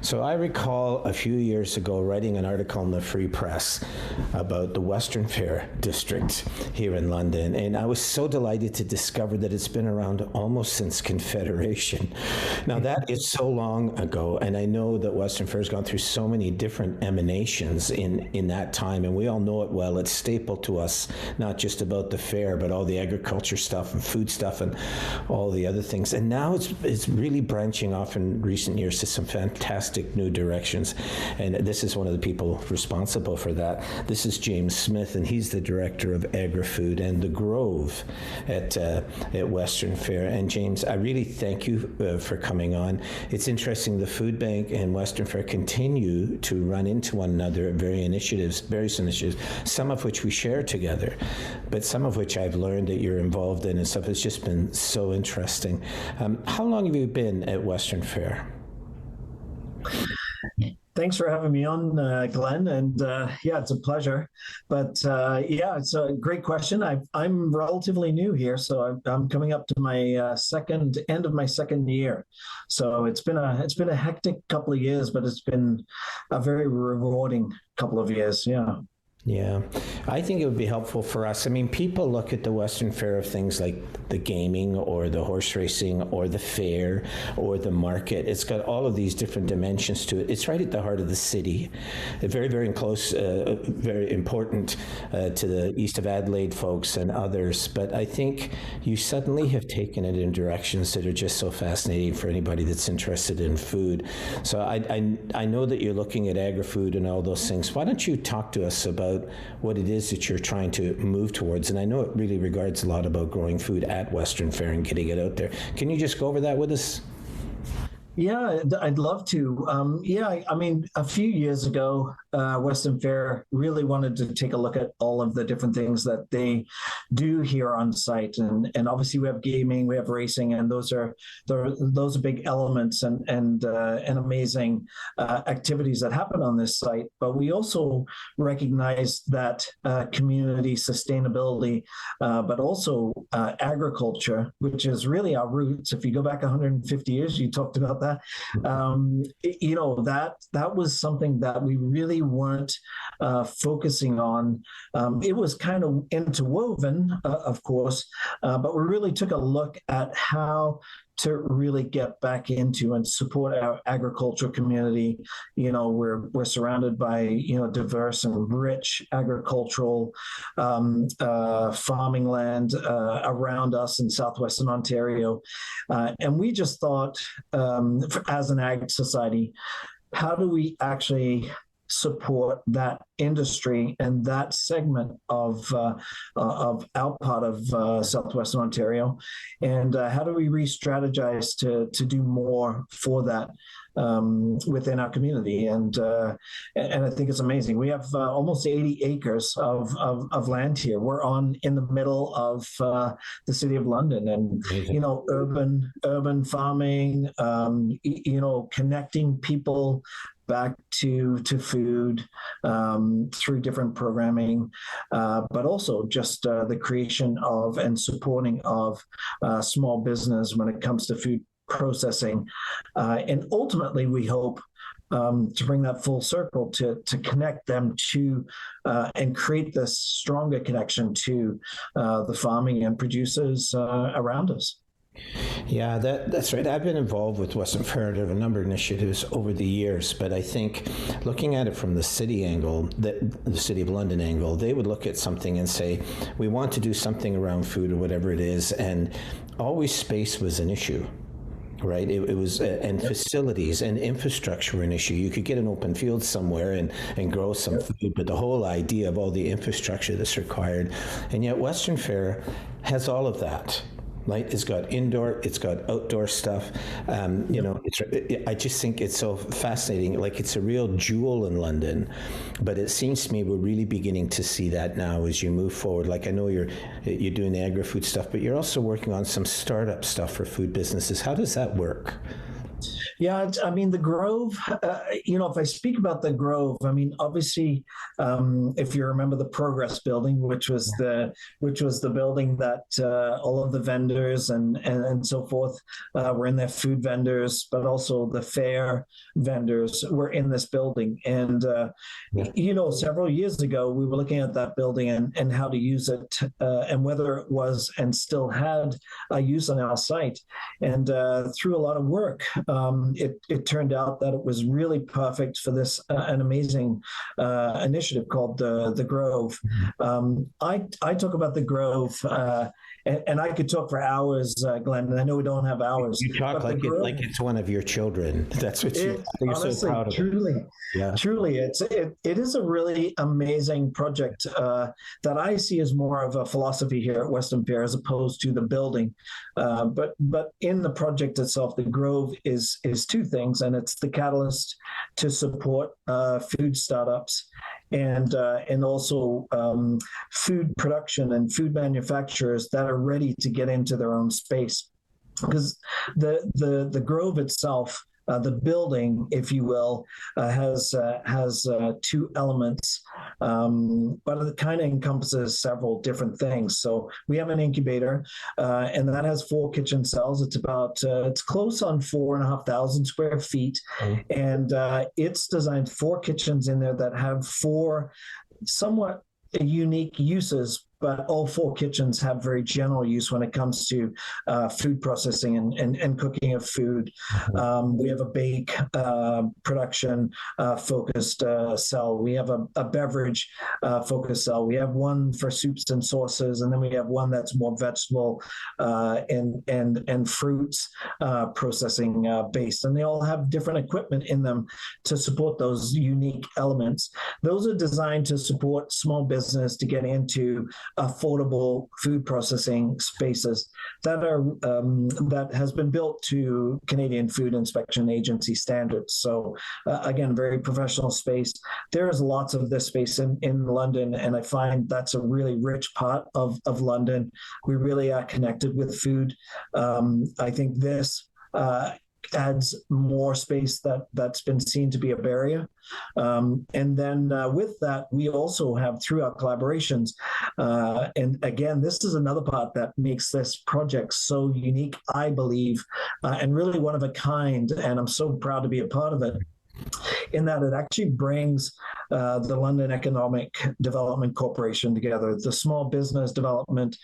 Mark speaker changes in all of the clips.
Speaker 1: So I recall a few years ago writing an article in the Free Press about the Western Fair district here in London, and I was so delighted to discover that it's been around almost since Confederation. Now that is so long ago, and I know that Western Fair has gone through so many different emanations in that time, and we all know it well. It's staple to us, not just about the fair, but all the agriculture stuff and food stuff and all the other things. And now it's really branching off in recent years to some fantastic new directions, and this is one of the people responsible for that. This is James Smith, and he's the director of Agri-Food and the Grove at Western Fair. And James, I really thank you for coming on. It's interesting, the Food Bank and Western Fair continue to run into one another at various initiatives, some of which we share together, but some of which I've learned that you're involved in and stuff. It's just been so interesting. How long have you been at Western Fair?
Speaker 2: Thanks for having me on, Glenn. And yeah, it's a pleasure. But yeah, it's a great question. I'm relatively new here, so I'm coming up to my end of my second year. So it's been a hectic couple of years, but it's been a very rewarding couple of years. Yeah.
Speaker 1: Yeah, I think it would be helpful for us. I mean, people look at the Western Fair of things like the gaming or the horse racing or the fair or the market. It's got all of these different dimensions to it. It's right at the heart of the city, very, very close, very important to the east of Adelaide folks and others. But I think you suddenly have taken it in directions that are just so fascinating for anybody that's interested in food. So I know that you're looking at agri-food and all those things. Why don't you talk to us about what it is that you're trying to move towards? And I know it really regards a lot about growing food at Western Fair and getting it out there. Can you just go over that with us?
Speaker 2: Yeah, I'd love to. Yeah, I mean, a few years ago, Western Fair really wanted to take a look at all of the different things that they do here on site, and obviously we have gaming, we have racing, and those are big elements and amazing activities that happen on this site. But we also recognize that community sustainability, but also agriculture, which is really our roots. If you go back 150 years, you talked about that. You know, that was something that we really weren't focusing on. It was kind of interwoven, of course, but we really took a look at how to really get back into and support our agricultural community. You know, we're surrounded by, you know, diverse and rich agricultural farming land around us in southwestern Ontario. And we just thought, as an ag society, how do we actually support that industry and that segment of our part of southwestern Ontario, and how do we re-strategize to do more for that within our community? And I think it's amazing. We have almost 80 acres of land here. We're in the middle of the city of London, and you know, urban farming. You know, connecting people back to food through different programming, but also just the creation of and supporting of small business when it comes to food processing. And ultimately, we hope to bring that full circle to connect them to and create this stronger connection to the farming and producers around us.
Speaker 1: Yeah, that's right. I've been involved with Western Fair of a number of initiatives over the years, but I think looking at it from the city angle, the City of London angle, they would look at something and say, we want to do something around food or whatever it is, and always space was an issue. Right, it was, and facilities and infrastructure were an issue. You could get an open field somewhere and grow some food, but the whole idea of all the infrastructure that's required, and yet Western Fair has all of that. Right, it's got indoor, it's got outdoor stuff. You know, I just think it's so fascinating. Like, it's a real jewel in London, but it seems to me we're really beginning to see that now as you move forward. Like, I know you're doing the agri-food stuff, but you're also working on some startup stuff for food businesses. How does that work?
Speaker 2: Yeah, I mean the Grove. If I speak about the Grove, I mean obviously, if you remember the Progress Building, which was the building that all of the vendors and so forth were in there, food vendors, but also the fair vendors were in this building. And
Speaker 1: Yeah.
Speaker 2: several years ago, we were looking at that building and how to use it, and whether it was and still had a use on our site. And through a lot of work, it turned out that it was really perfect for this an amazing initiative called the Grove. I talk about the Grove, and I could talk for hours, Glenn. And I know we don't have hours,
Speaker 1: You talk
Speaker 2: but the
Speaker 1: like
Speaker 2: Grove.
Speaker 1: like it's one of your children. That's what
Speaker 2: It
Speaker 1: you're so
Speaker 2: honestly,
Speaker 1: proud of it.
Speaker 2: truly,
Speaker 1: Yeah.
Speaker 2: truly, it is a really amazing project that I see as more of a philosophy here at Western Fair as opposed to the building. But in the project itself, the Grove is two things, and it's the catalyst to support food startups and also food production and food manufacturers that are ready to get into their own space, because the Grove itself, the building, if you will, has two elements, but it kind of encompasses several different things. So we have an incubator, and that has 4 kitchen cells. It's close on 4,500 square feet,
Speaker 1: Oh.
Speaker 2: and it's designed 4 kitchens in there that have 4 somewhat unique uses, but all 4 kitchens have very general use when it comes to food processing and cooking of food. We have a bake production focused cell. We have a beverage focused cell. We have one for soups and sauces, and then we have one that's more vegetable and fruits processing based. And they all have different equipment in them to support those unique elements. Those are designed to support small business to get into affordable food processing spaces that has been built to Canadian Food Inspection Agency standards. So again, very professional space. There is lots of this space in London, and I find that's a really rich part of London. We really are connected with food. I think this adds more space that's been seen to be a barrier. And then with that, we also have, through our collaborations, and again, this is another part that makes this project so unique, I believe, and really one of a kind. And I'm so proud to be a part of it, in that it actually brings the London Economic Development Corporation together, the Small Business Development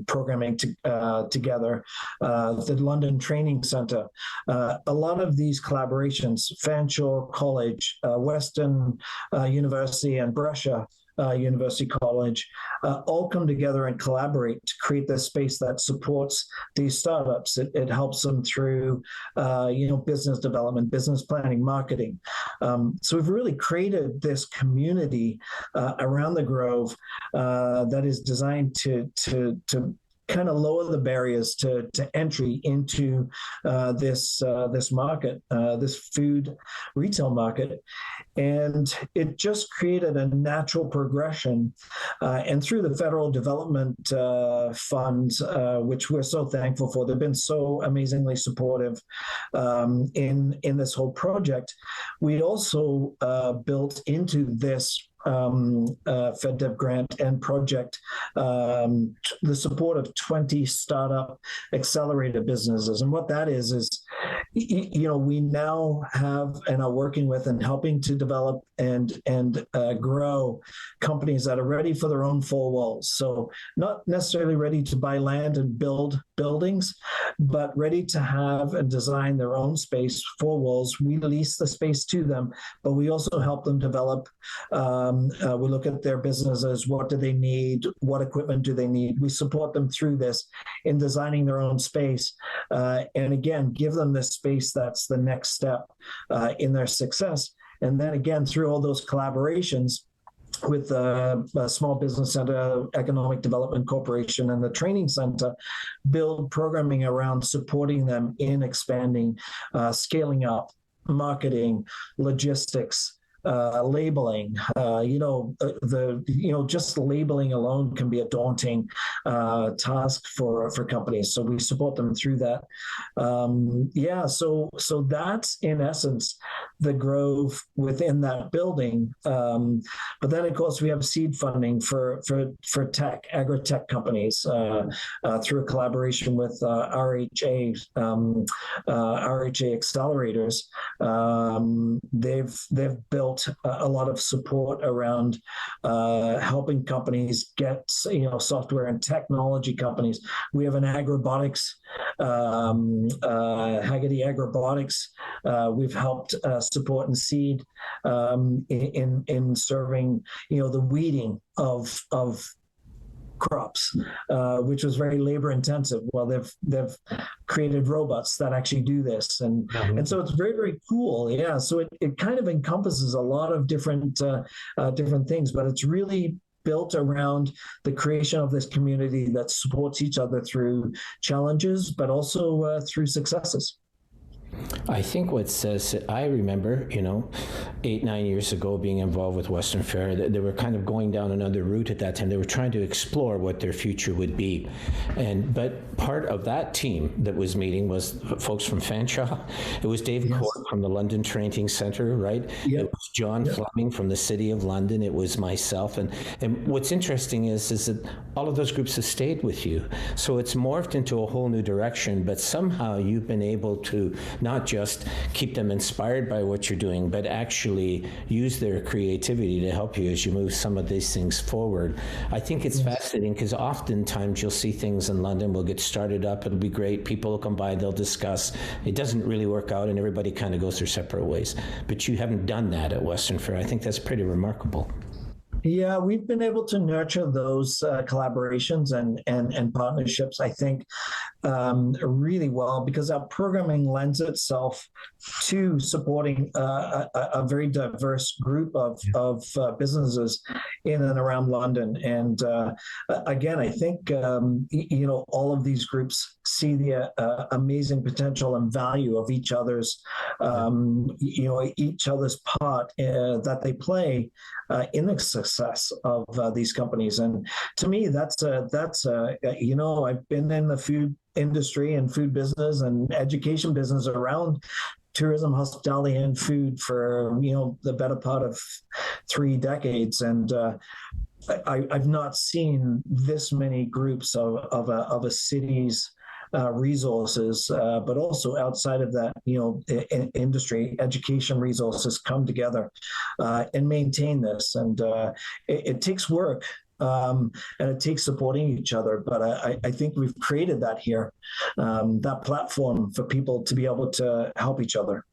Speaker 2: Programming together, the London Training Centre. A lot of these collaborations, Fanshawe College, Western University, and Brescia University College, all come together and collaborate to create this space that supports these startups. It helps them through, business development, business planning, marketing. So we've really created this community around the Grove that is designed to kind of lower the barriers to entry into this market, this food retail market. And it just created a natural progression. And through the federal development funds, which we're so thankful for, they've been so amazingly supportive in this whole project. We also built into this FedDev grant and project the support of 20 startup accelerator businesses. And what that is we now have and are working with and helping to develop and grow companies that are ready for their own four walls. So not necessarily ready to buy land and build buildings, but ready to have and design their own space, four walls. We lease the space to them, but we also help them develop. We look at their businesses. What do they need? What equipment do they need? We support them through this in designing their own space. And again, give them this space that's the next step in their success. And then again, through all those collaborations with the Small Business Center, Economic Development Corporation, and the Training Center, build programming around supporting them in expanding, scaling up, marketing, logistics, labeling. Just labeling alone can be a daunting task for companies. So we support them through that. So that's in essence the grove within that building. But then, of course, we have seed funding for tech, agri-tech companies through a collaboration with RHA accelerators. They've built a lot of support around helping companies get software and technology companies. We have an agrobotics, Hagerty Agrobotics. We've helped support and seed in serving the weeding of crops, which was very labor intensive. Well, they've created robots that actually do this, and so it's very, very cool. Yeah, so it kind of encompasses a lot of different things, but it's really built around the creation of this community that supports each other through challenges, but also through successes.
Speaker 1: I think what says, I remember, 8-9 years ago being involved with Western Fair, they were kind of going down another route at that time. They were trying to explore what their future would be. But part of that team that was meeting was folks from Fanshawe. It was Dave Cork from the London Training Centre, right? Yep. It was John Fleming from the City of London. It was myself. And what's interesting is that all of those groups have stayed with you. So it's morphed into a whole new direction, but somehow you've been able to not just keep them inspired by what you're doing, but actually use their creativity to help you as you move some of these things forward. I think it's fascinating because oftentimes you'll see things in London, we'll get started up, it'll be great, people will come by, they'll discuss, it doesn't really work out and everybody kind of goes their separate ways. But you haven't done that at Western Fair. I think that's pretty remarkable.
Speaker 2: Yeah, we've been able to nurture those collaborations and partnerships, I think, really well, because our programming lends itself to supporting a very diverse group of businesses in and around London. And again, I think, all of these groups see the amazing potential and value of each other's, each other's part that they play in the success of these companies. And to me, that's I've been in the food industry and food business and education business around tourism, hospitality, and food for the better part of 3 decades, and I've not seen this many groups of a city's resources, but also outside of that, industry, education resources come together and maintain this. And it takes work, and it takes supporting each other. But I think we've created that here, that platform for people to be able to help each other.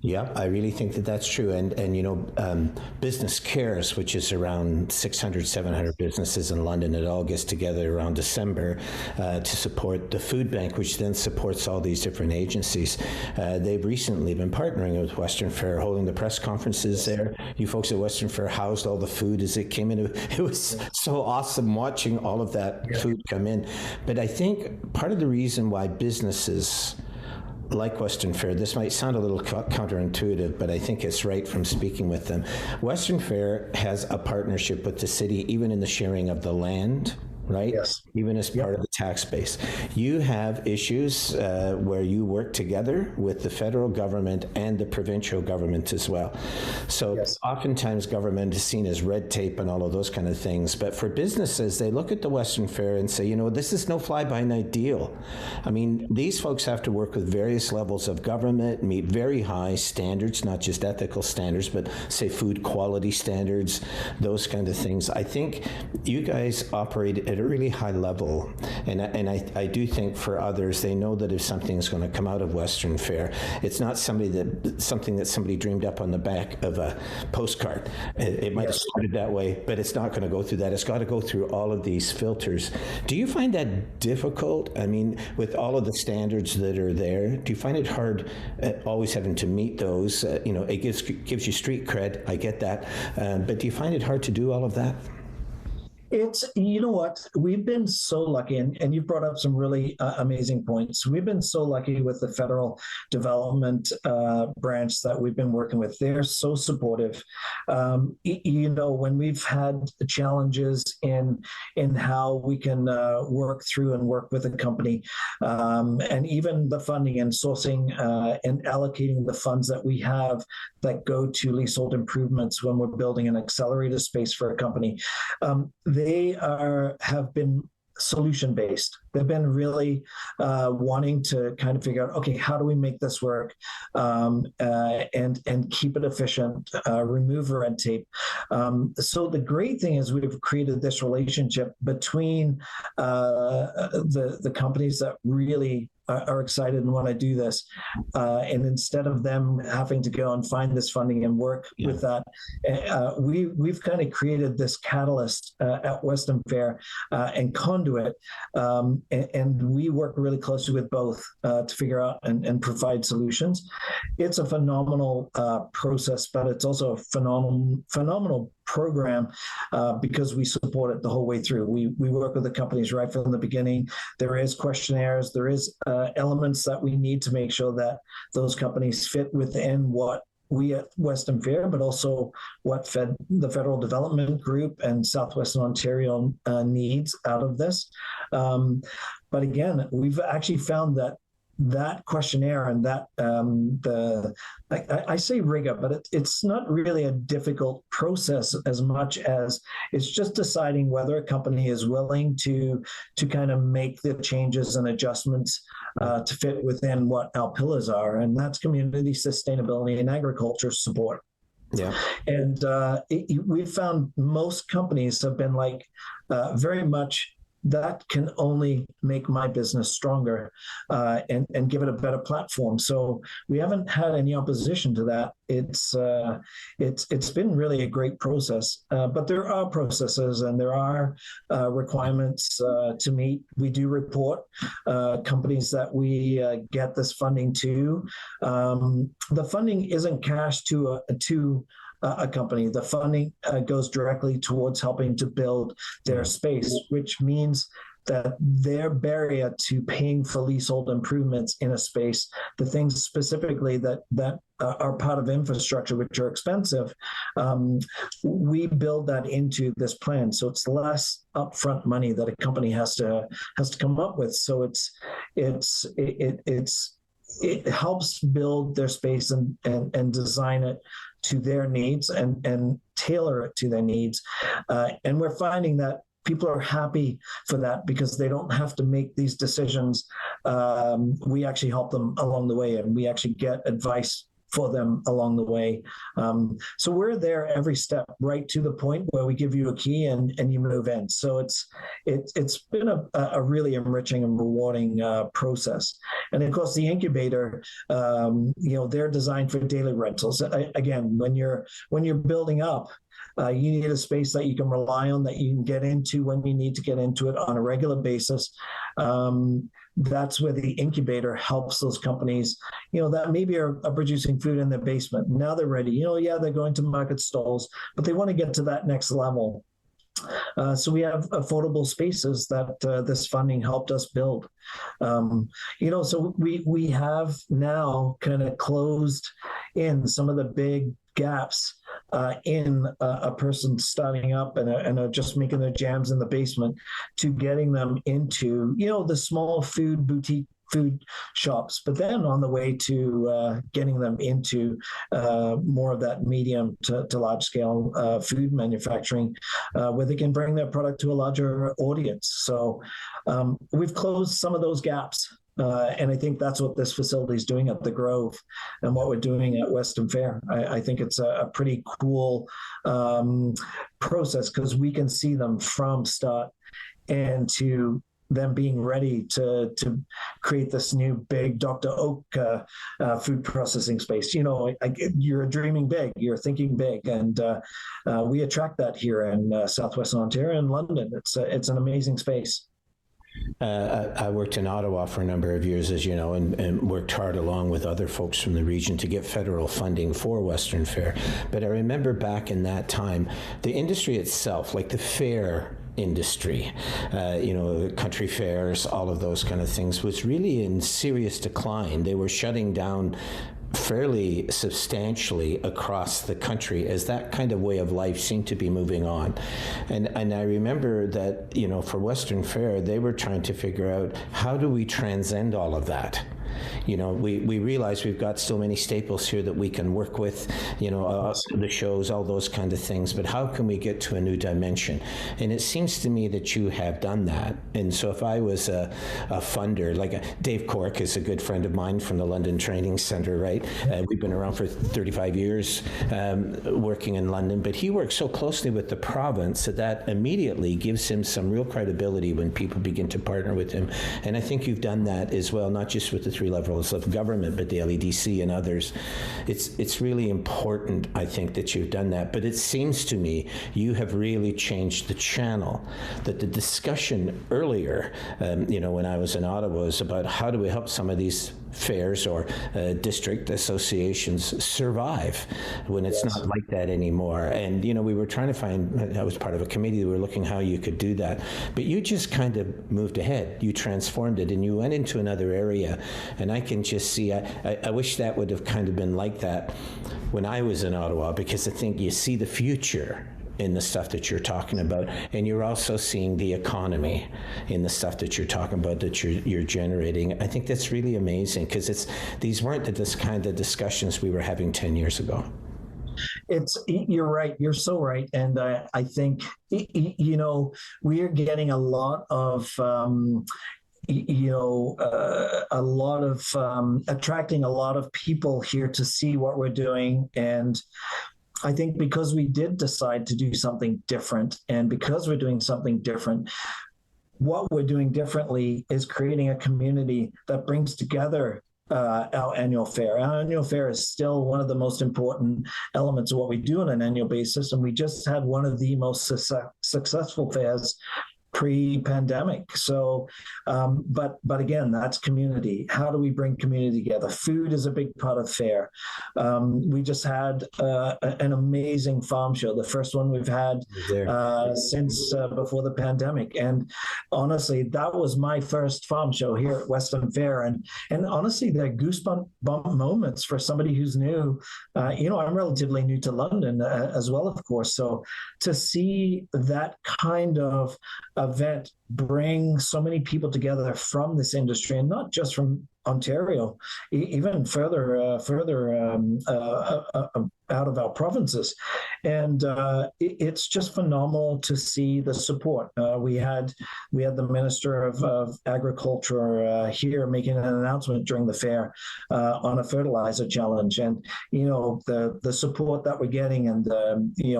Speaker 1: Yeah, I really think that that's true. And Business Cares, which is around 600, 700 businesses in London, it all gets together around December to support the food bank, which then supports all these different agencies. They've recently been partnering with Western Fair, holding the press conferences there. You folks at Western Fair housed all the food as it came in. It was so awesome watching all of that food come in. But I think part of the reason why businesses like Western Fair, this might sound a little counterintuitive, but I think it's right from speaking with them. Western Fair has a partnership with the city, even in the sharing of the land, right?
Speaker 2: Yes.
Speaker 1: Even as part of the tax base. You have issues where you work together with the federal government and the provincial government as well. So oftentimes government is seen as red tape and all of those kind of things. But for businesses, they look at the Western Fair and say, this is no fly-by-night deal. I mean, these folks have to work with various levels of government, meet very high standards, not just ethical standards, but say food quality standards, those kind of things. I think you guys operate at a really high level, and I do think for others, they know that if something's going to come out of Western Fair, it's not something that somebody dreamed up on the back of a postcard. It might have started that way, but it's not going to go through that. It's got to go through all of these filters. Do you find that difficult? I mean, with all of the standards that are there, do you find it hard always having to meet those? It gives you street cred. I get that, but do you find it hard to do all of that?
Speaker 2: It's, you know what, we've been so lucky, and you brought up some really amazing points. We've been so lucky with the federal development branch that we've been working with. They're so supportive. When we've had challenges in how we can work through and work with a company, and even the funding and sourcing and allocating the funds that we have that go to leasehold improvements when we're building an accelerator space for a company. Have been solution based. They've been really wanting to kind of figure out, okay, how do we make this work, and keep it efficient, remove red tape. So the great thing is we've created this relationship between the companies that really are excited and want to do this. And instead of them having to go and find this funding and work with that, we've kind of created this catalyst at Western Fair and conduit. And we work really closely with both to figure out and provide solutions. It's a phenomenal process, but it's also a phenomenal program because we support it the whole way through. We work with the companies right from the beginning. There is questionnaires, there is elements that we need to make sure that those companies fit within what we at Western Fair, but also what the Federal Development Group and Southwestern Ontario needs out of this. But again, we've actually found that questionnaire and that I say rigor, but it's not really a difficult process as much as it's just deciding whether a company is willing to kind of make the changes and adjustments to fit within what our pillars are, and that's community sustainability and agriculture support.
Speaker 1: Yeah.
Speaker 2: And we've found most companies have been like very much, that can only make my business stronger and give it a better platform. So we haven't had any opposition to that. It's been really a great process, but there are processes and there are requirements to meet. We do report companies that we get this funding to. The funding isn't cash to a company. The funding goes directly towards helping to build their space, which means that their barrier to paying for leasehold improvements in a space, the things specifically that are part of infrastructure, which are expensive, we build that into this plan. So it's less upfront money that a company has to come up with. So it helps build their space and design it to their needs and tailor it to their needs. And we're finding that people are happy for that because they don't have to make these decisions. We actually help them along the way, and we actually get advice for them along the way. So we're there every step, right to the point where we give you a key and you move in. So it's been a really enriching and rewarding process. And of course, the incubator, they're designed for daily rentals. Again, when you're building up, you need a space that you can rely on, that you can get into when you need to get into it on a regular basis. That's where the incubator helps those companies, that maybe are producing food in their basement. Now they're ready. They're going to market stalls, but they want to get to that next level. So we have affordable spaces that this funding helped us build. So we have now kind of closed in some of the big gaps in a person starting up and are just making their jams in the basement, to getting them into, the small boutique food shops, but then on the way to getting them into more of that medium to large scale food manufacturing, where they can bring their product to a larger audience. So we've closed some of those gaps. And I think that's what this facility is doing at the Grove and what we're doing at Western Fair. I think it's a pretty cool process, because we can see them from start and to them being ready to create this new big Dr. Oak food processing space. You're dreaming big, you're thinking big, and we attract that here in Southwestern Ontario and London. It's an amazing space.
Speaker 1: I worked in Ottawa for a number of years, as you know, and worked hard along with other folks from the region to get federal funding for Western Fair. But I remember back in that time, the industry itself, like the fair, industry, country fairs, all of those kind of things, was really in serious decline. They were shutting down fairly substantially across the country as that kind of way of life seemed to be moving on. And I remember that, for Western Fair, they were trying to figure out, how do we transcend all of that? We realize we've got so many staples here that we can work with, the shows, all those kind of things, but how can we get to a new dimension? And it seems to me that you have done that. And so if I was a funder, like Dave Cork is a good friend of mine from the London Training Centre, right? We've been around for 35 years working in London, but he works so closely with the province that immediately gives him some real credibility when people begin to partner with him. And I think you've done that as well, not just with the three levels of government, but the LEDC and others. It's really important, I think, that you've done that. But it seems to me you have really changed the channel. That the discussion earlier, when I was in Ottawa, was about how do we help some of these fairs or district associations survive when it's not like that anymore. And, we were trying to find, I was part of a committee that were looking how you could do that. But you just kind of moved ahead. You transformed it and you went into another area. And I can just see, I wish that would have kind of been like that when I was in Ottawa, because I think you see the future in the stuff that you're talking about, and you're also seeing the economy in the stuff that you're talking about, that you're generating. I think that's really amazing, because these weren't this kind of discussions we were having 10 years ago.
Speaker 2: You're right. You're so right. And I think, we are getting a lot of attracting a lot of people here to see what we're doing. And I think because we did decide to do something different, and because we're doing something different, what we're doing differently is creating a community that brings together our annual fair. Our annual fair is still one of the most important elements of what we do on an annual basis. And we just had one of the most successful fairs pre-pandemic. So, but again, that's community. How do we bring community together? Food is a big part of fair. We just had an amazing farm show, the first one we've had since before the pandemic. And honestly, that was my first farm show here at Western Fair. And honestly, they're goosebump moments for somebody who's new. I'm relatively new to London as well, of course. So to see that kind of event bring so many people together from this industry, and not just from Ontario, even further out of our provinces. And it's just phenomenal to see the support. We had the Minister of Agriculture here making an announcement during the fair on a fertilizer challenge. And, the support that we're getting, and,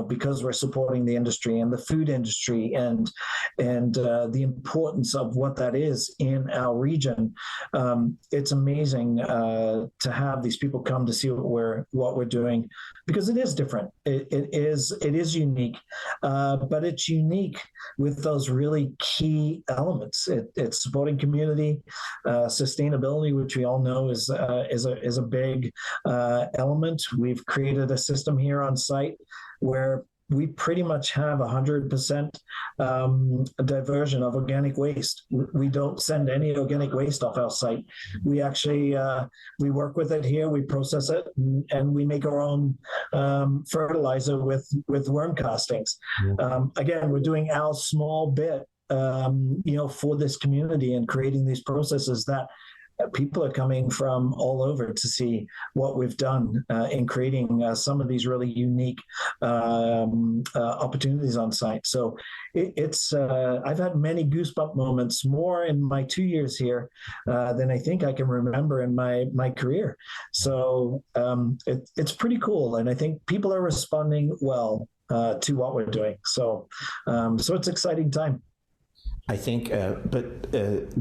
Speaker 2: because we're supporting the industry and the food industry and the importance of what that is in our region, it's amazing to have these people come to see what we're doing, because it is different. It is unique, but it's unique with those really key elements. It's supporting community, sustainability, which we all know is a big element. We've created a system here on site where we pretty much have 100% diversion of organic waste. We don't send any organic waste off our site. We actually, we work with it here, we process it, and we make our own fertilizer with worm castings. Yeah. Again, we're doing our small bit, for this community, and creating these processes that people are coming from all over to see what we've done in creating some of these really unique opportunities on site. So it's I've had many goosebump moments, more in my 2 years here than I think I can remember in my career. So it's pretty cool, and I think people are responding well to what we're doing. So it's an exciting time.
Speaker 1: I think, but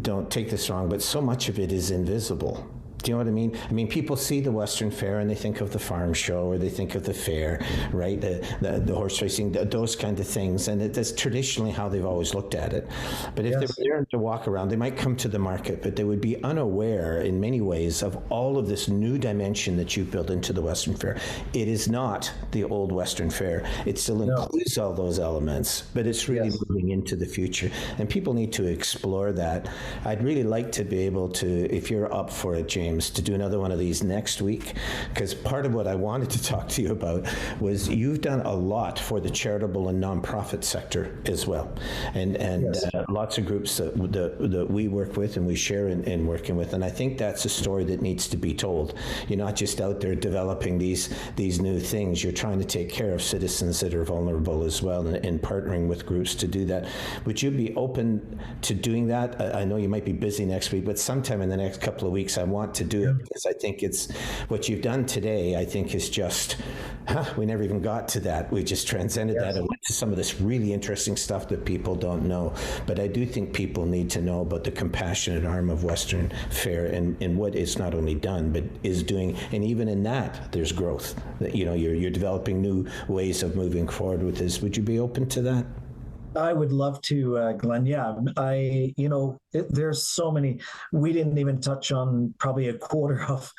Speaker 1: don't take this wrong, but so much of it is invisible Do you know what I mean? I mean, people see the Western Fair and they think of the farm show or they think of the fair, right? The horse racing, those kind of things. And that's traditionally how they've always looked at it. But if they were there to walk around, they might come to the market, but they would be unaware in many ways of all of this new dimension that you've built into the Western Fair. It is not the old Western Fair. It still includes all those elements, but it's really moving into the future. And people need to explore that. I'd really like to be able to, if you're up for it, James, to do another one of these next week, because part of what I wanted to talk to you about was you've done a lot for the charitable and nonprofit sector as well. And lots of groups that we work with and we share in working with. And I think that's a story that needs to be told. You're not just out there developing these new things. You're trying to take care of citizens that are vulnerable as well, and partnering with groups to do that. Would you be open to doing that? I know you might be busy next week, but sometime in the next couple of weeks, I want to do it because I think it's what you've done today. I think is just, we never even got to that. We just transcended that and went to some of this really interesting stuff that people don't know. But I do think people need to know about the compassionate arm of Western Fair and what it's not only done, but is doing. And even in that, there's growth. You're developing new ways of moving forward with this. Would you be open to that?
Speaker 2: I would love to, Glenn. Yeah, there's so many. We didn't even touch on probably a quarter of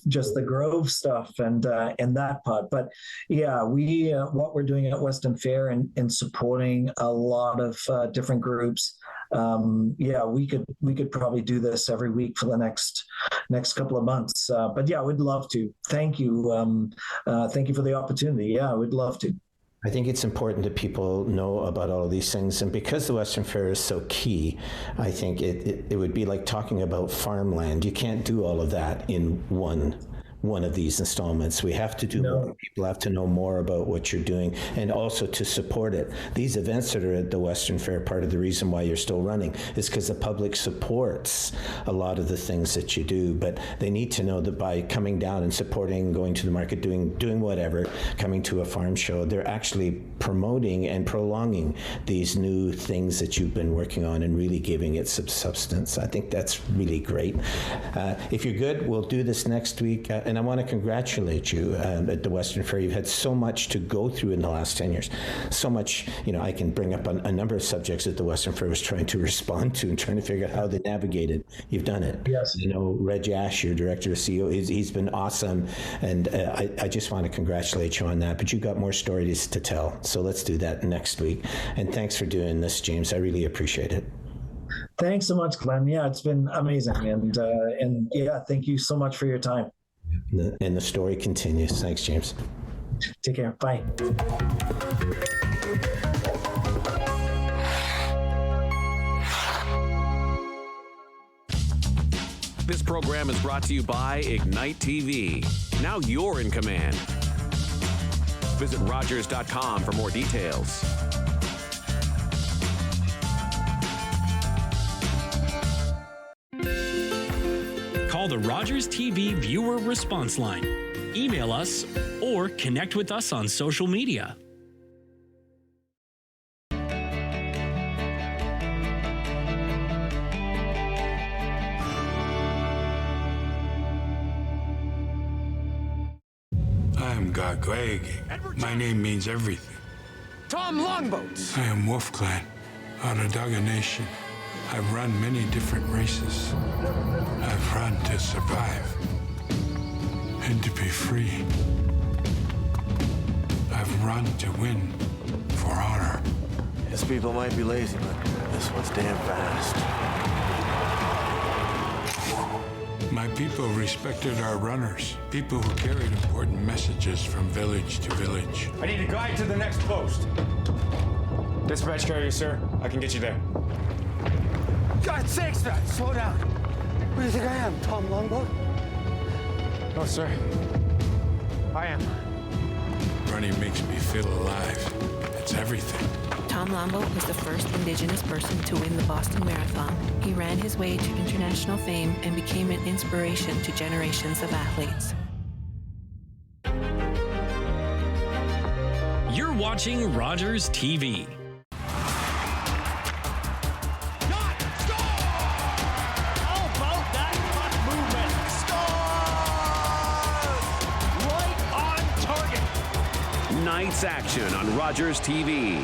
Speaker 2: just the Grove stuff and that part. But yeah, what we're doing at Western Fair and supporting a lot of different groups. We could probably do this every week for the next couple of months. But yeah, I would love to. Thank you. Thank you for the opportunity. Yeah, I would love to.
Speaker 1: I think it's important that people know about all of these things. And because the Western Fair is so key, I think it would be like talking about farmland. You can't do all of that in one of these installments. We have to do more. People have to know more about what you're doing and also to support it. These events that are at the Western Fair, part of the reason why you're still running is because the public supports a lot of the things that you do, but they need to know that by coming down and supporting, going to the market, doing whatever, coming to a farm show, they're actually promoting and prolonging these new things that you've been working on and really giving it some substance. I think that's really great. If you're good, we'll do this next week. And I want to congratulate you at the Western Fair. You've had so much to go through in the last 10 years. So much, I can bring up a number of subjects that the Western Fair was trying to respond to and trying to figure out how they navigate it. You've done it.
Speaker 2: Yes.
Speaker 1: Reg Ash, your director of CEO, he's been awesome. And I just want to congratulate you on that. But you've got more stories to tell. So let's do that next week. And thanks for doing this, James. I really appreciate it.
Speaker 2: Thanks so much, Glenn. Yeah, it's been amazing. And yeah, thank you so much for your time.
Speaker 1: And the story continues. Thanks, James.
Speaker 2: Take care. Bye.
Speaker 3: This program is brought to you by Ignite TV. Now you're in command. Visit Rogers.com for more details.
Speaker 4: Call the Rogers TV viewer response line, email us, or connect with us on social media.
Speaker 5: I am Gagweg. My name means everything.
Speaker 6: Tom Longboats.
Speaker 5: I am Wolf Clan, Onondaga Nation. I've run many different races. I've run to survive and to be free. I've run to win for honor.
Speaker 6: His people might be lazy, but this one's damn fast.
Speaker 5: My people respected our runners, people who carried important messages from village to village.
Speaker 7: I need a guide to the next post. Dispatch carrier, sir. I can get you there.
Speaker 6: God's sakes, man, slow down. Who do you think I am, Tom Longboat?
Speaker 7: No, sir. I am.
Speaker 5: Running makes me feel alive. It's everything.
Speaker 8: Tom Longboat was the first Indigenous person to win the Boston Marathon. He ran his way to international fame and became an inspiration to generations of athletes.
Speaker 4: You're watching Rogers TV.
Speaker 6: How about that puck movement?
Speaker 3: tonight's action on Rogers TV.